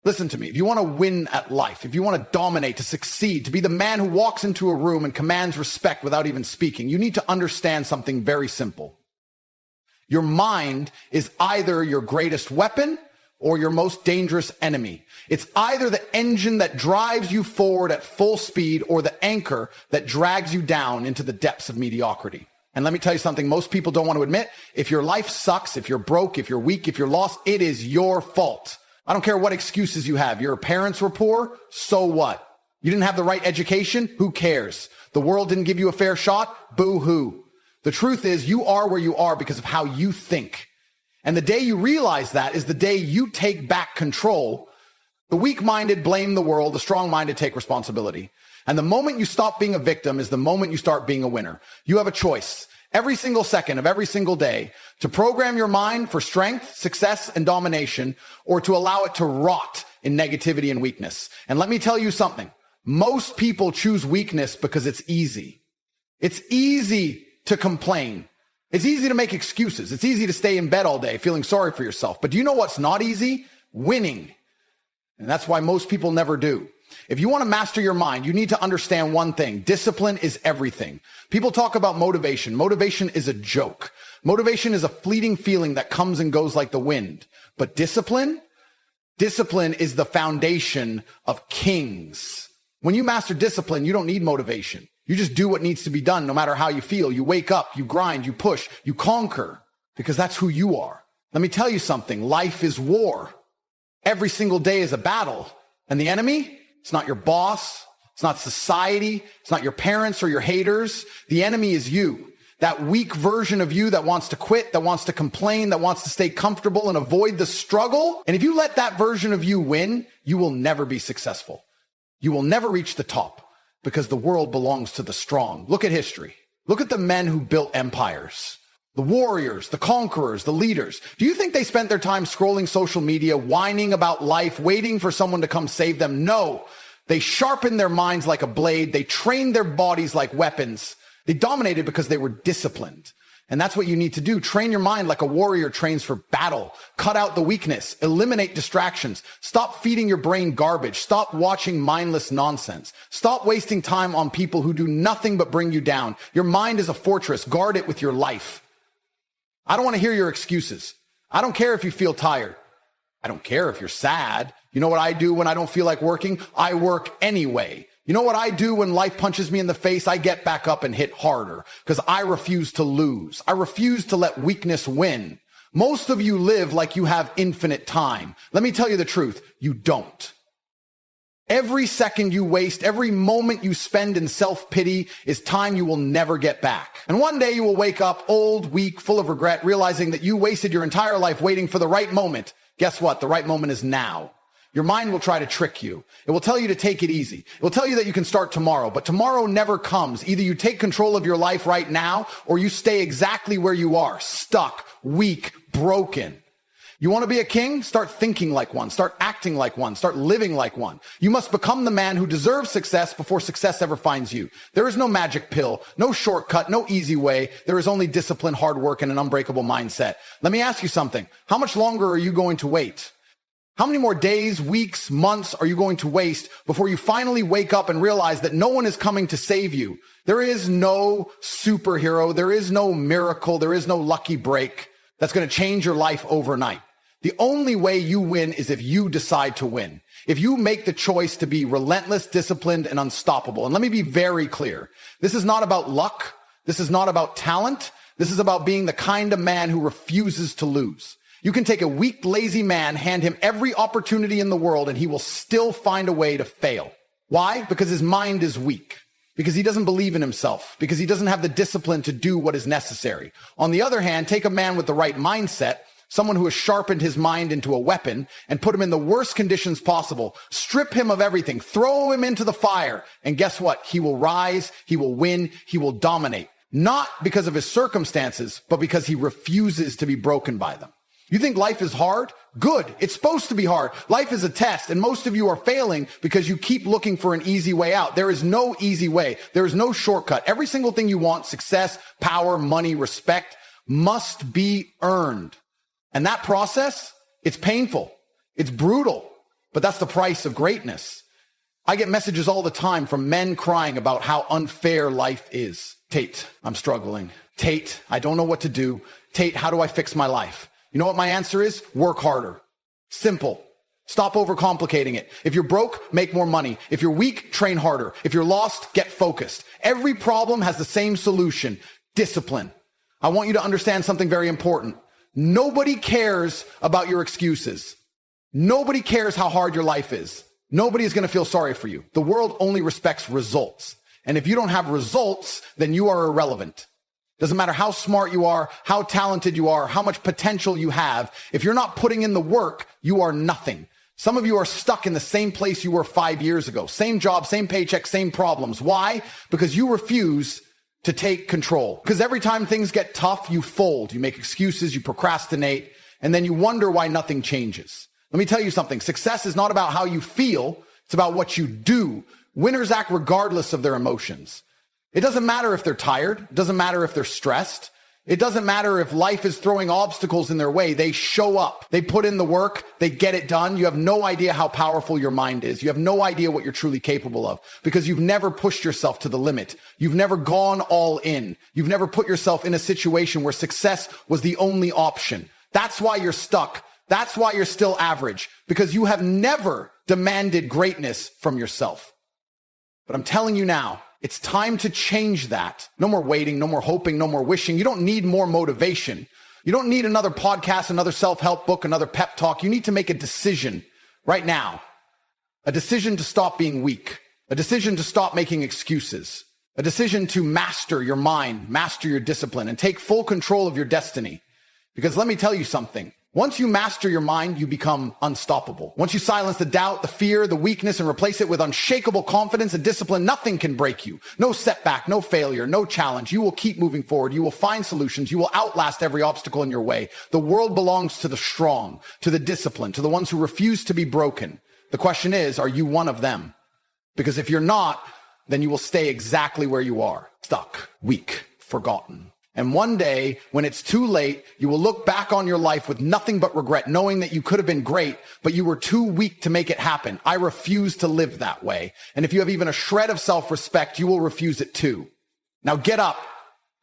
Listen to me. If you want to win at life, if you want to dominate, to succeed, to be the man who walks into a room and commands respect without even speaking, you need to understand something very simple. Your mind is either your greatest weapon or your most dangerous enemy. It's either the engine that drives you forward at full speed or the anchor that drags you down into the depths of mediocrity. And let me tell you something most people don't want to admit. If your life sucks, if you're broke, if you're weak, if you're lost, it is your fault. I don't care what excuses you have. Your parents were poor, so what? You didn't have the right education, who cares? The world didn't give you a fair shot, boo-hoo. The truth is you are where you are because of how you think. And the day you realize that is the day you take back control. The weak-minded blame the world, the strong-minded take responsibility. And the moment you stop being a victim is the moment you start being a winner. You have a choice every single second of every single day to program your mind for strength, success, and domination, or to allow it to rot in negativity and weakness. And let me tell you something. Most people choose weakness because it's easy. It's easy to complain. It's easy to make excuses. It's easy to stay in bed all day feeling sorry for yourself. But do you know what's not easy? Winning. And that's why most people never do. If you want to master your mind, you need to understand one thing. Discipline is everything. People talk about motivation. Motivation is a joke. Motivation is a fleeting feeling that comes and goes like the wind. But discipline is the foundation of kings. When you master discipline, you don't need motivation. You just do what needs to be done no matter how you feel. You wake up, you grind, you push, you conquer because that's who you are. Let me tell you something. Life is war. Every single day is a battle. And the enemy? It's not your boss. It's not society. It's not your parents or your haters. The enemy is you. That weak version of you that wants to quit, that wants to complain, that wants to stay comfortable and avoid the struggle. And if you let that version of you win, you will never be successful. You will never reach the top because the world belongs to the strong. Look at history. Look at the men who built empires. The warriors, the conquerors, the leaders. Do you think they spent their time scrolling social media, whining about life, waiting for someone to come save them? No. They sharpened their minds like a blade. They trained their bodies like weapons. They dominated because they were disciplined. And that's what you need to do. Train your mind like a warrior trains for battle. Cut out the weakness. Eliminate distractions. Stop feeding your brain garbage. Stop watching mindless nonsense. Stop wasting time on people who do nothing but bring you down. Your mind is a fortress. Guard it with your life. I don't want to hear your excuses. I don't care if you feel tired. I don't care if you're sad. You know what I do when I don't feel like working? I work anyway. You know what I do when life punches me in the face? I get back up and hit harder because I refuse to lose. I refuse to let weakness win. Most of you live like you have infinite time. Let me tell you the truth. You don't. Every second you waste, every moment you spend in self-pity is time you will never get back. And one day you will wake up old, weak, full of regret, realizing that you wasted your entire life waiting for the right moment. Guess what? The right moment is now. Your mind will try to trick you. It will tell you to take it easy. It will tell you that you can start tomorrow, but tomorrow never comes. Either you take control of your life right now, or you stay exactly where you are, stuck, weak, broken. You want to be a king? Start thinking like one. Start acting like one. Start living like one. You must become the man who deserves success before success ever finds you. There is no magic pill, no shortcut, no easy way. There is only discipline, hard work, and an unbreakable mindset. Let me ask you something. How much longer are you going to wait? How many more days, weeks, months are you going to waste before you finally wake up and realize that no one is coming to save you? There is no superhero. There is no miracle. There is no lucky break that's going to change your life overnight. The only way you win is if you decide to win. If you make the choice to be relentless, disciplined, and unstoppable. And let me be very clear. This is not about luck. This is not about talent. This is about being the kind of man who refuses to lose. You can take a weak, lazy man, hand him every opportunity in the world, and he will still find a way to fail. Why? Because his mind is weak. Because he doesn't believe in himself. Because he doesn't have the discipline to do what is necessary. On the other hand, take a man with the right mindset, someone who has sharpened his mind into a weapon, and put him in the worst conditions possible. Strip him of everything. Throw him into the fire. And guess what? He will rise. He will win. He will dominate. Not because of his circumstances, but because he refuses to be broken by them. You think life is hard? Good. It's supposed to be hard. Life is a test, and most of you are failing because you keep looking for an easy way out. There is no easy way. There is no shortcut. Every single thing you want, success, power, money, respect, must be earned. And that process, it's painful. It's brutal. But that's the price of greatness. I get messages all the time from men crying about how unfair life is. Tate, I'm struggling. Tate, I don't know what to do. Tate, how do I fix my life? You know what my answer is? Work harder. Simple. Stop overcomplicating it. If you're broke, make more money. If you're weak, train harder. If you're lost, get focused. Every problem has the same solution: discipline. I want you to understand something very important. Nobody cares about your excuses. Nobody cares how hard your life is. Nobody is going to feel sorry for you. The world only respects results. And if you don't have results, then you are irrelevant. Doesn't matter how smart you are, how talented you are, how much potential you have. If you're not putting in the work, you are nothing. Some of you are stuck in the same place you were 5 years ago. Same job, same paycheck, same problems. Why? Because you refuse to take control. Because every time things get tough, you fold. You make excuses, you procrastinate, and then you wonder why nothing changes. Let me tell you something. Success is not about how you feel. It's about what you do. Winners act regardless of their emotions. It doesn't matter if they're tired. It doesn't matter if they're stressed. It doesn't matter if life is throwing obstacles in their way. They show up. They put in the work. They get it done. You have no idea how powerful your mind is. You have no idea what you're truly capable of because you've never pushed yourself to the limit. You've never gone all in. You've never put yourself in a situation where success was the only option. That's why you're stuck. That's why you're still average, because you have never demanded greatness from yourself. But I'm telling you now, it's time to change that. No more waiting, no more hoping, no more wishing. You don't need more motivation. You don't need another podcast, another self-help book, another pep talk. You need to make a decision right now. A decision to stop being weak. A decision to stop making excuses. A decision to master your mind, master your discipline, and take full control of your destiny. Because let me tell you something. Once you master your mind, you become unstoppable. Once you silence the doubt, the fear, the weakness, and replace it with unshakable confidence and discipline, nothing can break you. No setback, no failure, no challenge. You will keep moving forward. You will find solutions. You will outlast every obstacle in your way. The world belongs to the strong, to the disciplined, to the ones who refuse to be broken. The question is, are you one of them? Because if you're not, then you will stay exactly where you are. Stuck, weak, forgotten. And one day, when it's too late, you will look back on your life with nothing but regret, knowing that you could have been great, but you were too weak to make it happen. I refuse to live that way. And if you have even a shred of self-respect, you will refuse it too. Now get up.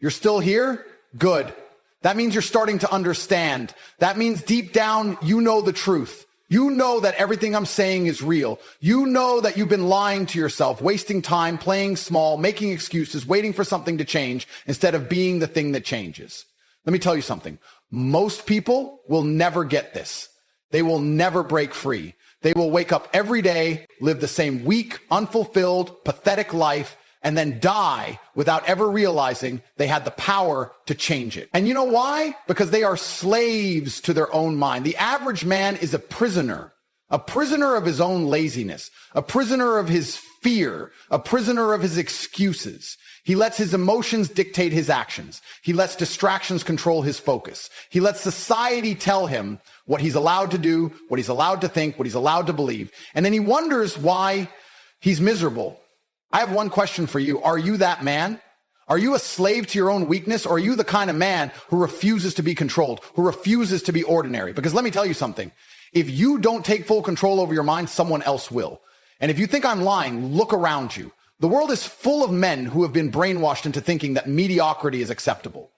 You're still here? Good. That means you're starting to understand. That means deep down, you know the truth. You know that everything I'm saying is real. You know that you've been lying to yourself, wasting time, playing small, making excuses, waiting for something to change instead of being the thing that changes. Let me tell you something. Most people will never get this. They will never break free. They will wake up every day, live the same weak, unfulfilled, pathetic life, and then die without ever realizing they had the power to change it. And you know why? Because they are slaves to their own mind. The average man is a prisoner of his own laziness, a prisoner of his fear, a prisoner of his excuses. He lets his emotions dictate his actions. He lets distractions control his focus. He lets society tell him what he's allowed to do, what he's allowed to think, what he's allowed to believe. And then he wonders why he's miserable. I have one question for you. Are you that man? Are you a slave to your own weakness, or are you the kind of man who refuses to be controlled, who refuses to be ordinary? Because let me tell you something. If you don't take full control over your mind, someone else will. And if you think I'm lying, look around you. The world is full of men who have been brainwashed into thinking that mediocrity is acceptable,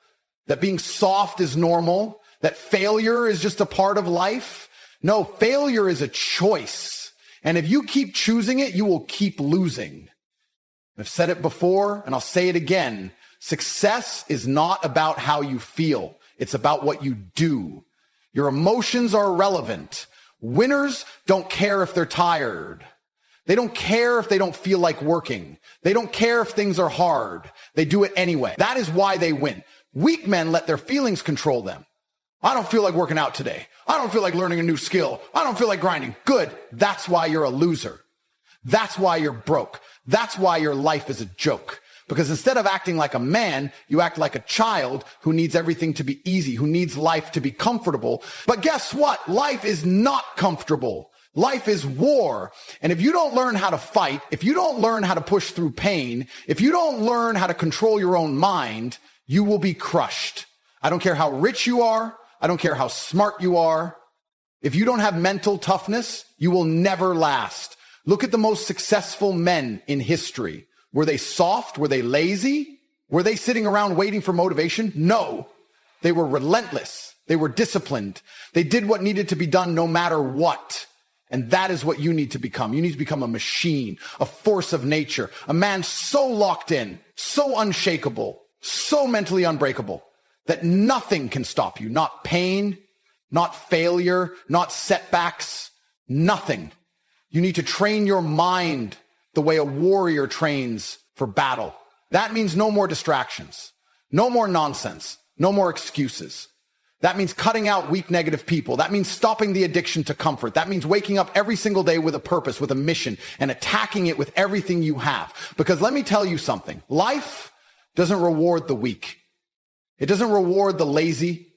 that being soft is normal, that failure is just a part of life. No, failure is a choice. And if you keep choosing it, you will keep losing. I've said it before, and I'll say it again. Success is not about how you feel. It's about what you do. Your emotions are irrelevant. Winners don't care if they're tired. They don't care if they don't feel like working. They don't care if things are hard. They do it anyway. That is why they win. Weak men let their feelings control them. I don't feel like working out today. I don't feel like learning a new skill. I don't feel like grinding. Good. That's why you're a loser. That's why you're broke. That's why your life is a joke. Because instead of acting like a man, you act like a child who needs everything to be easy, who needs life to be comfortable. But guess what? Life is not comfortable. Life is war. And if you don't learn how to fight, if you don't learn how to push through pain, if you don't learn how to control your own mind, you will be crushed. I don't care how rich you are. I don't care how smart you are. If you don't have mental toughness, you will never last. Look at the most successful men in history. Were they soft? Were they lazy? Were they sitting around waiting for motivation? No. They were relentless. They were disciplined. They did what needed to be done no matter what. And that is what you need to become. You need to become a machine, a force of nature, a man so locked in, so unshakable, so mentally unbreakable that nothing can stop you. Not pain, not failure, not setbacks, nothing. You need to train your mind the way a warrior trains for battle. That means no more distractions, no more nonsense, no more excuses. That means cutting out weak, negative people. That means stopping the addiction to comfort. That means waking up every single day with a purpose, with a mission, and attacking it with everything you have. Because let me tell you something. Life doesn't reward the weak. It doesn't reward the lazy.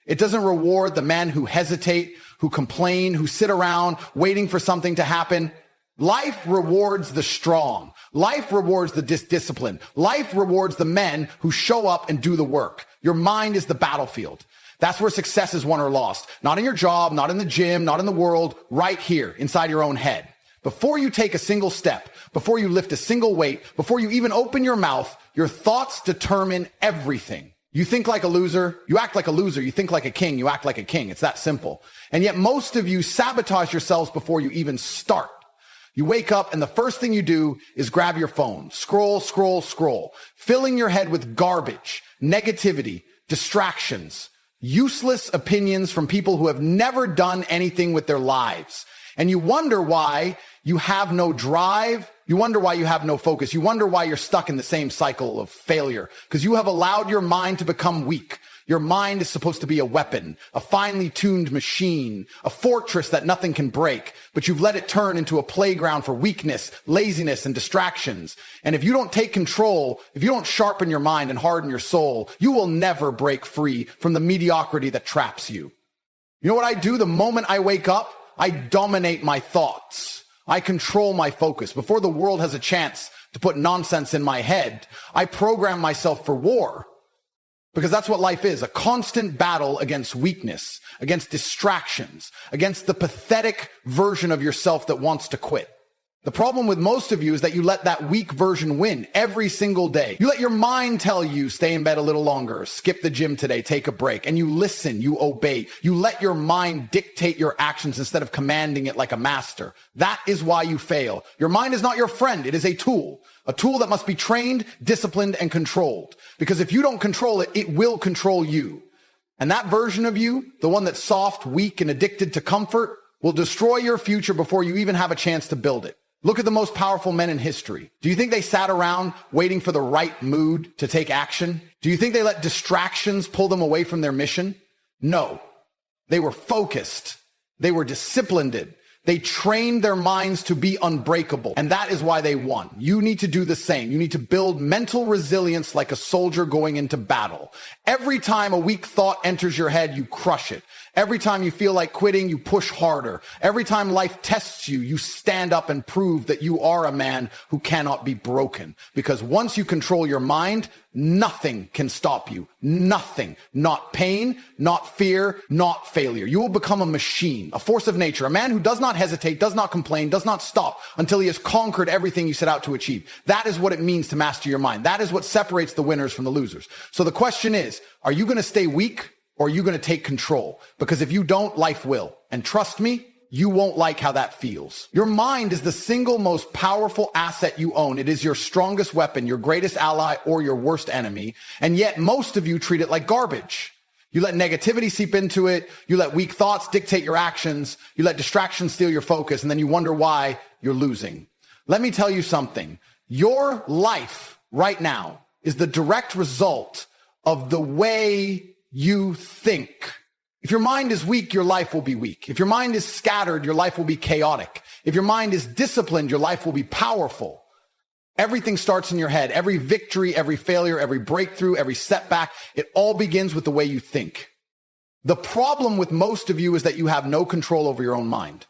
It doesn't reward the men who hesitate, who complain, who sit around waiting for something to happen. Life rewards the strong. Life rewards the disciplined. Life rewards the men who show up and do the work. Your mind is the battlefield. That's where success is won or lost. Not in your job, not in the gym, not in the world, right here inside your own head. Before you take a single step, before you lift a single weight, before you even open your mouth, your thoughts determine everything. You think like a loser, you act like a loser. You think like a king, you act like a king. It's that simple. And yet most of you sabotage yourselves before you even start. You wake up and the first thing you do is grab your phone, scroll, filling your head with garbage, negativity, distractions, useless opinions from people who have never done anything with their lives. And you wonder why you have no drive. You wonder why you have no focus. You wonder why you're stuck in the same cycle of failure, because you have allowed your mind to become weak. Your mind is supposed to be a weapon, a finely tuned machine, a fortress that nothing can break, but you've let it turn into a playground for weakness, laziness, and distractions. And if you don't take control, if you don't sharpen your mind and harden your soul, you will never break free from the mediocrity that traps you. You know what I do the moment I wake up? I dominate my thoughts. I control my focus. Before the world has a chance to put nonsense in my head, I program myself for war. Because that's what life is, a constant battle against weakness, against distractions, against the pathetic version of yourself that wants to quit. The problem with most of you is that you let that weak version win every single day. You let your mind tell you, stay in bed a little longer, skip the gym today, take a break, and you listen, you obey. You let your mind dictate your actions instead of commanding it like a master. That is why you fail. Your mind is not your friend. It is a tool that must be trained, disciplined, and controlled. Because if you don't control it, it will control you. And that version of you, the one that's soft, weak, and addicted to comfort, will destroy your future before you even have a chance to build it. Look at the most powerful men in history. Do you think they sat around waiting for the right mood to take action? Do you think they let distractions pull them away from their mission? No. They were focused. They were disciplined. They trained their minds to be unbreakable. And that is why they won. You need to do the same. You need to build mental resilience like a soldier going into battle. Every time a weak thought enters your head, you crush it. Every time you feel like quitting, you push harder. Every time life tests you, you stand up and prove that you are a man who cannot be broken. Because once you control your mind, nothing can stop you. Nothing. Not pain, not fear, not failure. You will become a machine, a force of nature, a man who does not hesitate, does not complain, does not stop until he has conquered everything you set out to achieve. That is what it means to master your mind. That is what separates the winners from the losers. So the question is, are you going to stay weak? Or are you going to take control? Because if you don't, life will. And trust me, you won't like how that feels. Your mind is the single most powerful asset you own. It is your strongest weapon, your greatest ally, or your worst enemy. And yet most of you treat it like garbage. You let negativity seep into it. You let weak thoughts dictate your actions. You let distractions steal your focus. And then you wonder why you're losing. Let me tell you something. Your life right now is the direct result of the way you think. If your mind is weak, your life will be weak. If your mind is scattered, your life will be chaotic. If your mind is disciplined, your life will be powerful. Everything starts in your head. Every victory, every failure, every breakthrough, every setback, it all begins with the way you think. The problem with most of you is that you have no control over your own mind.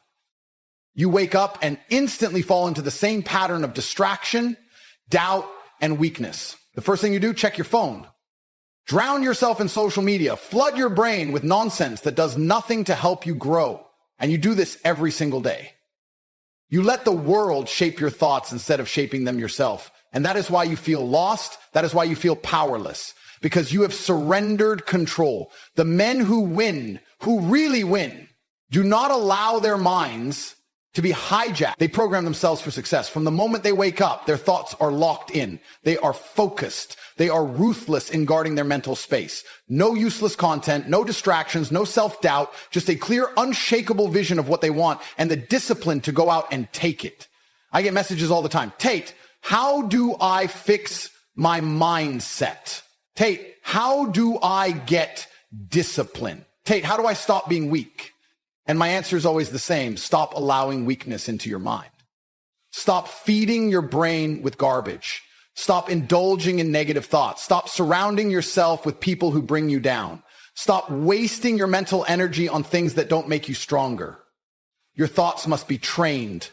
You wake up and instantly fall into the same pattern of distraction, doubt, and weakness. The first thing you do, check your phone. Drown yourself in social media. Flood your brain with nonsense that does nothing to help you grow. And you do this every single day. You let the world shape your thoughts instead of shaping them yourself. And that is why you feel lost. That is why you feel powerless, because you have surrendered control. The men who win, who really win, do not allow their minds to be hijacked. They program themselves for success. From the moment they wake up, their thoughts are locked in. They are focused. They are ruthless in guarding their mental space. No useless content, no distractions, no self-doubt, just a clear, unshakable vision of what they want and the discipline to go out and take it. I get messages all the time. Tate, how do I fix my mindset? Tate, how do I get discipline? Tate, how do I stop being weak? And my answer is always the same. Stop allowing weakness into your mind. Stop feeding your brain with garbage. Stop indulging in negative thoughts. Stop surrounding yourself with people who bring you down. Stop wasting your mental energy on things that don't make you stronger. Your thoughts must be trained.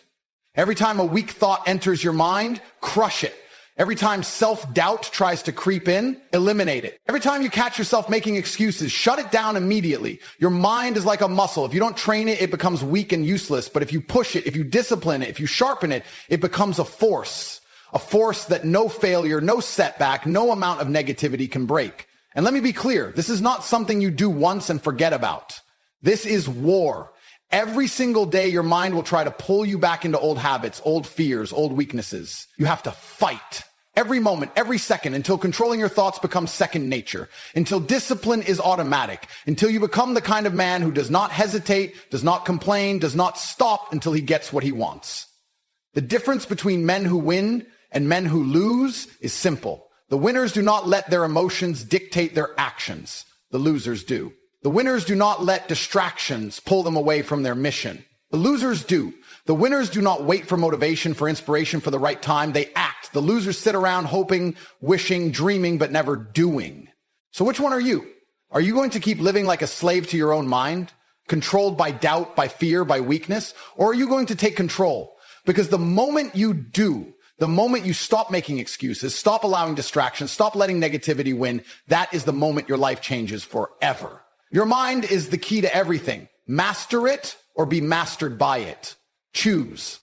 Every time a weak thought enters your mind, crush it. Every time self-doubt tries to creep in, eliminate it. Every time you catch yourself making excuses, shut it down immediately. Your mind is like a muscle. If you don't train it, it becomes weak and useless. But if you push it, if you discipline it, if you sharpen it, it becomes a force that no failure, no setback, no amount of negativity can break. And let me be clear, this is not something you do once and forget about. This is war. Every single day, your mind will try to pull you back into old habits, old fears, old weaknesses. You have to fight every moment, every second, until controlling your thoughts becomes second nature, until discipline is automatic, until you become the kind of man who does not hesitate, does not complain, does not stop until he gets what he wants. The difference between men who win and men who lose is simple. The winners do not let their emotions dictate their actions. The losers do. The winners do not let distractions pull them away from their mission. The losers do. The winners do not wait for motivation, for inspiration, for the right time. They act. The losers sit around hoping, wishing, dreaming, but never doing. So which one are you? Are you going to keep living like a slave to your own mind, controlled by doubt, by fear, by weakness? Or are you going to take control? Because the moment you do, the moment you stop making excuses, stop allowing distractions, stop letting negativity win, that is the moment your life changes forever. Your mind is the key to everything. Master it or be mastered by it. Choose.